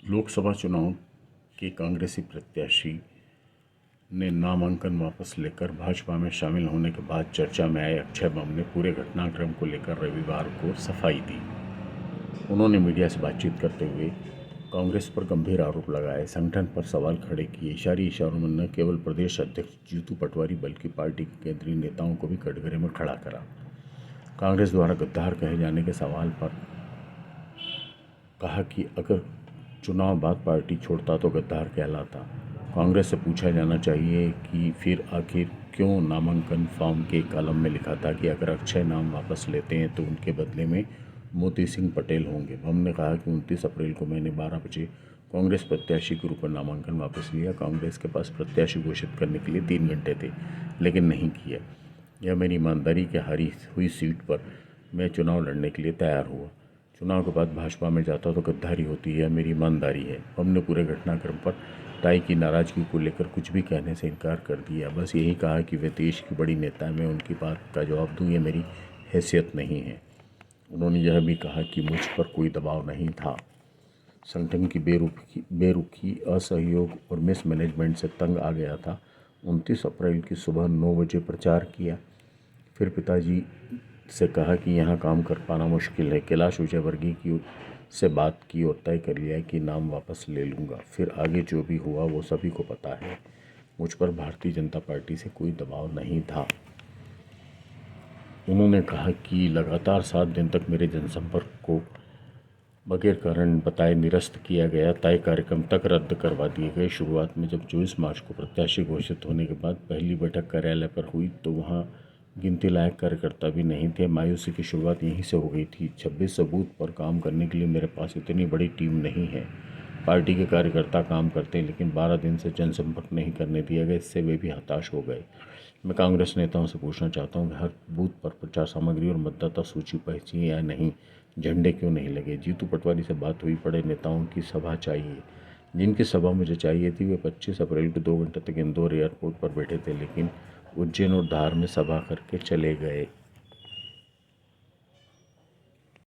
लोकसभा चुनाव के कांग्रेसी प्रत्याशी ने नामांकन वापस लेकर भाजपा में शामिल होने के बाद चर्चा में आए अक्षय बम ने पूरे घटनाक्रम को लेकर रविवार को सफाई दी। उन्होंने मीडिया से बातचीत करते हुए कांग्रेस पर गंभीर आरोप लगाए, संगठन पर सवाल खड़े किए। इशारों में न केवल प्रदेश अध्यक्ष जीतू पटवारी बल्कि पार्टी के केंद्रीय नेताओं को भी कटघरे में खड़ा करा। कांग्रेस द्वारा गद्दार कहे जाने के सवाल पर कहा कि अगर चुनाव बाद पार्टी छोड़ता तो गद्दार कहलाता। कांग्रेस से पूछा जाना चाहिए कि फिर आखिर क्यों नामांकन फॉर्म के कॉलम में लिखा था कि अगर अक्षय नाम वापस लेते हैं तो उनके बदले में मोती सिंह पटेल होंगे। बम ने कहा कि 29 अप्रैल को मैंने 12 बजे कांग्रेस प्रत्याशी के रूप में नामांकन वापस लिया। कांग्रेस के पास प्रत्याशी घोषित करने के लिए 3 घंटे थे, लेकिन नहीं किया। यह मेरी ईमानदारी की हारी हुई सीट पर मैं चुनाव लड़ने के लिए तैयार हुआ। चुनाव के बाद भाजपा में जाता तो गद्दारी होती है, मेरी ईमानदारी है। हमने पूरे घटनाक्रम पर ताई की नाराज़गी को लेकर कुछ भी कहने से इनकार कर दिया। बस यही कहा कि वे देश की बड़ी नेता है, मैं उनकी बात का जवाब दूँ, ये मेरी हैसियत नहीं है। उन्होंने यह भी कहा कि मुझ पर कोई दबाव नहीं था। संगठन की बेरुखी, असहयोग और मिसमैनेजमेंट से तंग आ गया था। 29 अप्रैल की सुबह 9 बजे प्रचार किया, फिर पिताजी से कहा कि यहाँ काम कर पाना मुश्किल है। कैलाश विजयवर्गीय से बात की और तय कर लिया कि नाम वापस ले लूँगा। फिर आगे जो भी हुआ वो सभी को पता है। मुझ पर भारतीय जनता पार्टी से कोई दबाव नहीं था। उन्होंने कहा कि लगातार 7 दिन तक मेरे जनसंपर्क को बगैर कारण बताए निरस्त किया गया। तय कार्यक्रम तक रद्द करवा दिए गए। शुरुआत में जब 24 मार्च को प्रत्याशी घोषित होने के बाद पहली बैठक कार्यालय पर हुई तो वहां गिनती लायक कार्यकर्ता भी नहीं थे। मायूसी की शुरुआत यहीं से हो गई थी। 26 बूथ पर काम करने के लिए मेरे पास इतनी बड़ी टीम नहीं है। पार्टी के कार्यकर्ता काम करते हैं, लेकिन 12 दिन से जनसंपर्क नहीं करने दिया गया। इससे वे भी हताश हो गए। मैं कांग्रेस नेताओं से पूछना चाहता हूं कि हर बूथ पर प्रचार सामग्री और मतदाता सूची पहुंची या नहीं, झंडे क्यों नहीं लगे। जीतू पटवारी से बात हुई, बड़े नेताओं की सभा चाहिए। जिनकी सभा मुझे चाहिए थी वे 25 अप्रैल को 2 घंटे तक इंदौर एयरपोर्ट पर बैठे थे, लेकिन उज्जैन और धार में सभा करके चले गए।